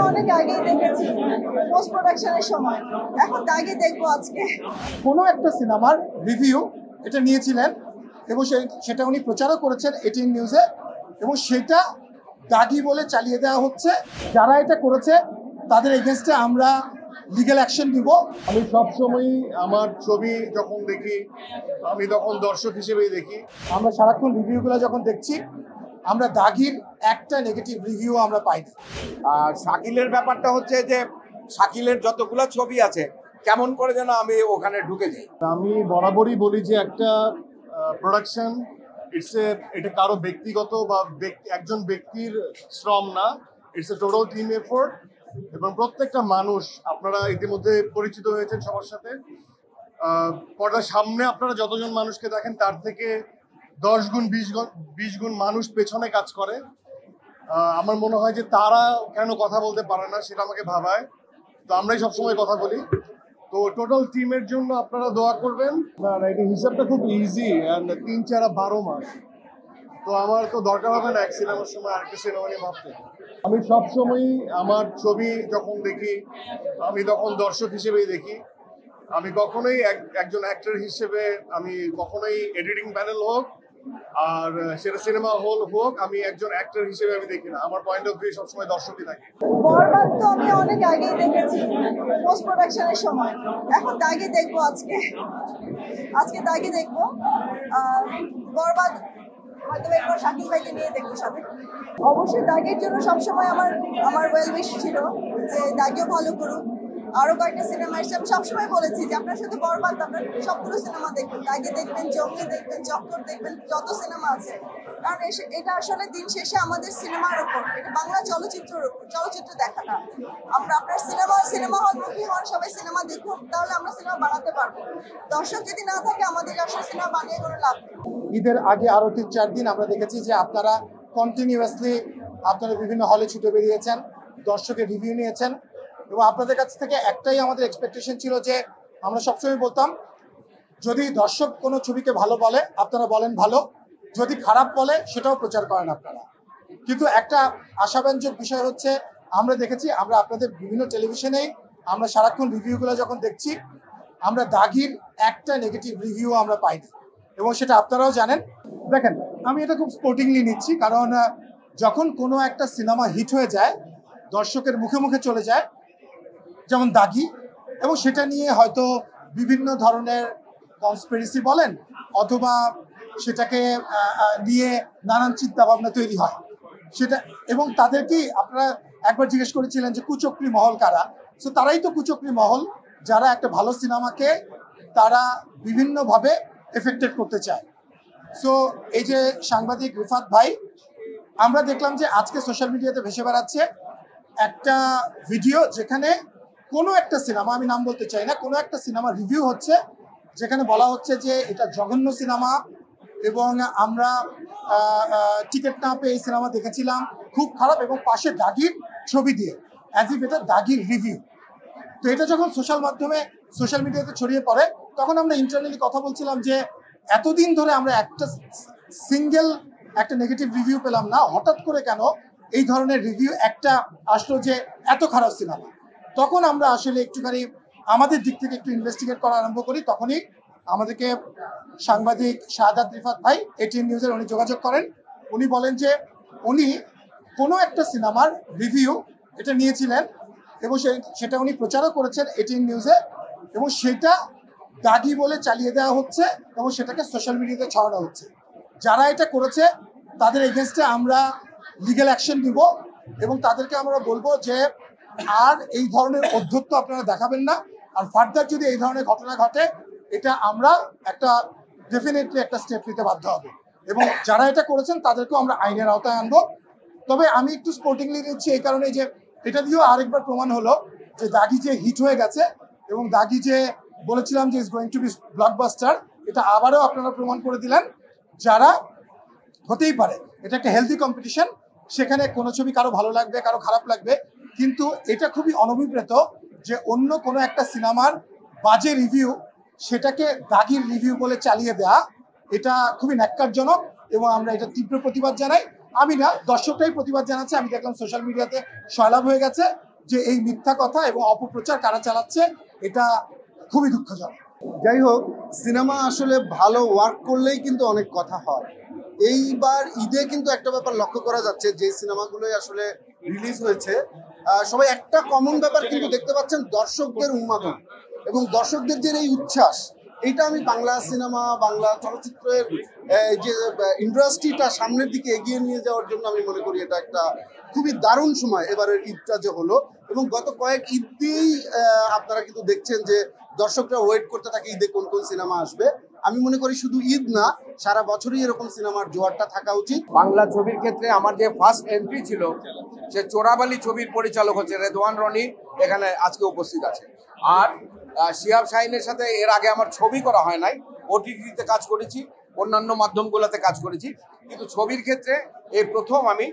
অনেক আগেই দেখেছি পোস্ট প্রোডাকশনের সময়, এখন দাগি দেখবো আজকে। কোনো একটা সিনেমার রিভিউ এটা নিয়েছিলেন এবং সেটা উনি প্রচারও করেছেন এটিএন নিউজে, এবং সেটা দাগি বলে চালিয়ে দেওয়া হচ্ছে। যারা এটা করেছে তাদের এগেনস্টে আমরা লিগ্যাল অ্যাকশন নিব। আমি সবসময়ই আমার ছবি যখন দেখি আমি তখন দর্শক হিসেবেই দেখি। আমরা সারাক্ষণ রিভিউগুলো যখন দেখছি আমরা দাগির একটা নেগেটিভ রিভিউ আমরা পাইনি। আর শাকিলের ব্যাপারটা হচ্ছে যে শাকিলের যতগুলো ছবি আছে কেমন করে যেন আমি ওখানে ঢুকে যাই। আমি বরাবরই বলি যে একটা প্রোডাকশন এটা কারো ব্যক্তিগত বা একজন ব্যক্তির শ্রম না, it's a total team effort. এবং প্রত্যেকটা মানুষ, আপনারা ইতিমধ্যে পরিচিত হয়েছেন সবার সাথে, পর্দার সামনে আপনারা যতজন মানুষকে দেখেন তার থেকে 10 গুণ 20 গুণ মানুষ পেছনে কাজ করে। আমার মনে হয় যে তারা কেন কথা বলতে পারে না সেটা আমাকে ভাবায়। তো আমরাই সবসময় কথা বলি। তো টোটাল টিমের জন্য আপনারা দোয়া করবেন। এটা হিসাবটা খুব ইজি, 3-4-12 মাস। তো আমার তো দরকার হবে না এক সিনেমার সময় আরেকটা সিনেমা নিয়ে ভাবতে। আমি সবসময়ই আমার ছবি যখন দেখি আমি তখন দর্শক হিসেবেই দেখি। আমি কখনোই একজন অ্যাক্টর হিসেবে আমি কখনোই এডিটিং প্যানেল হোক আর সেটা সিনেমা হল হোক, আমি একজন অ্যাক্টর হিসেবে আমি দেখি না। আমার পয়েন্ট অফ ভিউ সবসময় দর্শকই থাকে। বরবাদ তো আমি অনেক আগেই দেখেছি পোস্ট প্রোডাকশনের সময়, এখন দাগি দেখবো আজকে দাগি দেখবো। বরবাদ হয়তো এরপর শাকিল ভাইকে নিয়ে দেখবো সাথে। অবশ্যই দাগির জন্য সবসময় আমার ওয়েল উইশ ছিল যে দাগিও ভালো করুক। আরো কয়েকটা সিনেমা এসেছে, আমি সবসময় বলেছি যে আপনার সাথে বরবাদ আপনার সবগুলো সিনেমা দেখবেন, দাগি দেখবেন, জঙ্গলি দেখবেন, চক্কর দেখবেন, যত সিনেমা আছে। কারণ এটা আসলে দিন শেষে আমাদের সিনেমার উপর, এটা বাংলা চলচ্চিত্রের উপর, চলচ্চিত্র দেখাটা। আমরা আপনার সিনেমা হলমুখী হন, সবাই সিনেমা দেখুন, তাহলে আমরা সিনেমা বানাতে পারবো। দর্শক যদি না থাকে আমাদের আসলে সিনেমা বানিয়ে কোনো লাভ নেই। ঈদের আগে আরো 3-4 দিন আমরা দেখেছি যে আপনারা কন্টিনিউয়াসলি আপনারা বিভিন্ন হলে ছুটে বেরিয়েছেন, দর্শকের রিভিউ নিয়েছেন, এবং আপনাদের কাছ থেকে একটাই আমাদের এক্সপেকটেশন ছিল যে আমরা সবসময় বলতাম যদি দর্শক কোনো ছবিকে ভালো বলে আপনারা বলেন ভালো, যদি খারাপ বলে সেটাও প্রচার করেন আপনারা। কিন্তু একটা আশাব্যঞ্জক বিষয় হচ্ছে আমরা দেখেছি আমরা আপনাদের বিভিন্ন টেলিভিশনেই আমরা সারাক্ষণ রিভিউগুলো যখন দেখছি আমরা দাগির একটা নেগেটিভ রিভিউ আমরা পাইনি, এবং সেটা আপনারাও জানেন। দেখেন, আমি এটা খুব স্পোর্টিংলি নিচ্ছি, কারণ যখন কোনো একটা সিনেমা হিট হয়ে যায়, দর্শকের মুখে মুখে চলে যায়, যেমন দাগি, এবং সেটা নিয়ে হয়তো বিভিন্ন ধরনের কনস্পিরেসি বলেন অথবা সেটাকে নিয়ে নানান চিন্তা ভাবনা তৈরি হয় সেটা, এবং তাদেরকেই আপনারা একবার জিজ্ঞেস করেছিলেন যে কুচক্রী মহল কারা। সো তারাই তো কুচক্রী মহল, যারা একটা ভালো সিনেমাকে তারা বিভিন্নভাবে এফেক্টেড করতে চায়। সো এই যে সাংবাদিক রিফাত ভাই, আমরা দেখলাম যে আজকে সোশ্যাল মিডিয়াতে ভেসে বেড়াচ্ছে একটা ভিডিও যেখানে কোনো একটা সিনেমা, আমি নাম বলতে চাই না, কোনো একটা সিনেমা রিভিউ হচ্ছে যেখানে বলা হচ্ছে যে এটা জঘন্য সিনেমা এবং আমরা টিকিট না পেয়ে এই সিনেমা দেখেছিলাম, খুব খারাপ, এবং পাশে দাগির ছবি দিয়ে অ্যাজ ইফ এটা দাগির রিভিউ। তো এটা যখন সোশ্যাল মিডিয়াতে ছড়িয়ে পড়ে তখন আমরা ইন্টারনালি কথা বলছিলাম যে এতদিন ধরে আমরা একটা নেগেটিভ রিভিউ পেলাম না, হঠাৎ করে কেন এই ধরনের রিভিউ একটা আসলো যে এত খারাপ সিনেমা। তখন আমরা আসলে একটুখানি আমাদের দিক থেকে একটু ইনভেস্টিগেট করা আরম্ভ করি। তখনই আমাদেরকে সাংবাদিক শাহাদাত রিফাত ভাই এটিএন নিউজের উনি যোগাযোগ করেন। উনি বলেন যে উনি কোনো একটা সিনেমার রিভিউ এটা নিয়েছিলেন এবং সেটা উনি প্রচারও করেছেন এটিএন নিউজে, এবং সেটা দাগি বলে চালিয়ে দেওয়া হচ্ছে এবং সেটাকে সোশ্যাল মিডিয়াতে ছড়ানো হচ্ছে। যারা এটা করেছে তাদের এগেনস্টে আমরা লিগ্যাল অ্যাকশন নিব, এবং তাদেরকে আমরা বলবো যে আর এই ধরনের অধ্যত্ব আপনারা দেখাবেন না, আর ফার্দার যদি এই ধরনের ঘটনা ঘটে এটা আমরা ডেফিনেটলি একটা স্টেপ নিতে বাধ্য হবে, এবং যারা এটা করেছেন তাদেরকেও আমরা আইনের আওতায় আনবো। তবে আমি একটু স্পোর্টিংলি নিচ্ছি এই কারণে যে এটা দিয়েও আরেকবার প্রমাণ হলো যে দাগি যে হিট হয়ে গেছে এবং দাগি যে বলেছিলাম যে is going to be blockbuster, এটা আবারও আপনারা প্রমাণ করে দিলেন। যারা হতেই পারে, এটা একটা হেলদি কম্পিটিশন, সেখানে কোনো ছবি কারো ভালো লাগবে কারো খারাপ লাগবে, কিন্তু এটা খুবই অনভিপ্রেত যে অন্য কোনো একটা সিনেমার বাজে রিভিউ সেটাকে দাগির রিভিউ বলে চালিয়ে দেওয়া, এটা খুবই ন্যাক্কারজনক এবং আমরা এটা তীব্র প্রতিবাদ জানাই। আমি না, দর্শকরাই প্রতিবাদ জানাচ্ছে। আমি দেখলাম সোশ্যাল মিডিয়াতে সয়লাভ হয়ে গেছে যে এই মিথ্যা কথা এবং অপপ্রচার কারা চালাচ্ছে, এটা খুবই দুঃখজনক। যাই হোক, সিনেমা আসলে ভালো ওয়ার্ক করলেই কিন্তু অনেক কথা হয়। এইবার ঈদে কিন্তু একটা ব্যাপার লক্ষ্য করা যাচ্ছে, যে সিনেমাগুলোই আসলে রিলিজ হয়েছে সবাই একটা কমন ব্যাপার কিন্তু দেখতে পাচ্ছেন, দর্শকদের উন্মাদনা এবং দর্শকদের যে এই উচ্ছ্বাস, এইটা আমি বাংলা সিনেমা, বাংলা চলচ্চিত্রের যে ইন্ডাস্ট্রিটা সামনের দিকে এগিয়ে নিয়ে যাওয়ার জন্য আমি মনে করি এটা একটা খুবই দারুণ সময় এবারের ঈদটা যে হলো। এবং গত কয়েক ঈদ দিয়েই আপনারা কিন্তু দেখছেন যে দর্শকরা ওয়েট করতে থাকে ঈদে কোন কোন সিনেমা আসবে। আমি মনে করি শুধু ঈদ না, সারা বছরই এরকম সিনেমার জোয়ারটা থাকা উচিত। বাংলা ছবির ক্ষেত্রে আমার যে ফার্স্ট এন্ট্রি ছিল, সে চোরাবালি ছবির পরিচালক হচ্ছে রেদওয়ান রনি, এখানে আজকে উপস্থিত আছে। আর শিহাব শাহিনের সাথে এর আগে আমার ছবি করা হয় নাই, ওটিটিতে কাজ করেছি, অন্যান্য মাধ্যমগুলোতে কাজ করেছি, কিন্তু ছবির ক্ষেত্রে এই প্রথম আমি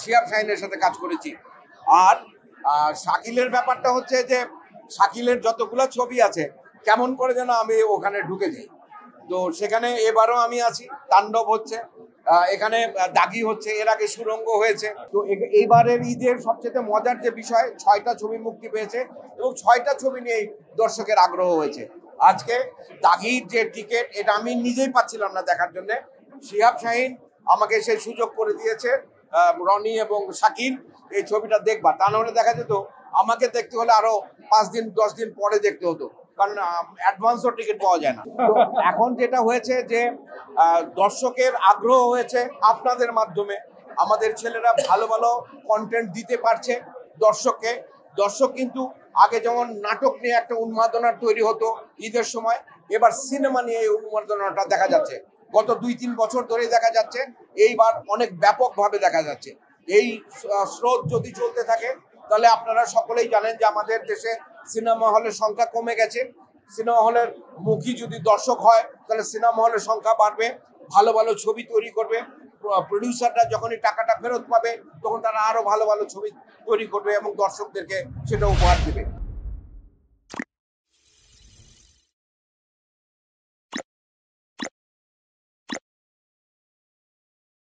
শিহাব শাহিনের সাথে কাজ করেছি। আর শাকিলের ব্যাপারটা হচ্ছে যে শাকিলের যতগুলো ছবি আছে কেমন করে যেন আমি ওখানে ঢুকে যাই। তো সেখানে এবারও আমি আছি, তাণ্ডব হচ্ছে, এখানে দাগি হচ্ছে, এর আগে সুরঙ্গ হয়েছে। তো এইবারের ঈদের সবচেয়ে মজার যে বিষয়, 6টা ছবি মুক্তি পেয়েছে এবং 6টা ছবি নিয়েই দর্শকের আগ্রহ হয়েছে। আজকে দাগির যে টিকিট, এটা আমি নিজেই পাচ্ছিলাম না দেখার জন্য, শিহাব শাহিন আমাকে সেই সুযোগ করে দিয়েছে, রনি এবং শাকিল এই ছবিটা দেখবা, তা নাহলে দেখা যেত আমাকে দেখতে হলে আরো 5 দিন 10 দিন পরে দেখতে হতো, কারণ অ্যাডভান্সও টিকিট পাওয়া যায় না। তো এখন যেটা হয়েছে যে দর্শকের আগ্রহ হয়েছে আপনাদের মাধ্যমে, আমাদের ছেলেরা ভালো ভালো কন্টেন্ট দিতে পারছে দর্শককে। দর্শক কিন্তু আগে যেমন নাটক নিয়ে একটা উন্মাদনা তৈরি হতো ঈদের সময়, এবার সিনেমা নিয়ে এই উন্মাদনাটা দেখা যাচ্ছে। গত 2-3 বছর ধরে দেখা যাচ্ছে, এইবার অনেক ব্যাপকভাবে দেখা যাচ্ছে। এই স্রোত যদি চলতে থাকে তাহলে আপনারা সকলেই জানেন যে আমাদের দেশে সিনেমা হলের সংখ্যা কমে গেছে। সিনেমা হলের মুখী যদি দর্শক হয় তাহলে সিনেমা হলের সংখ্যা বাড়বে, ভালো ভালো ছবি তৈরি করবে, প্রডিউসাররা যখনই টাকাটা ফেরত পাবে তখন তারা আরো ভালো ভালো ছবি তৈরি করবে এবং দর্শকদেরকে সেটা উপহার দেবে।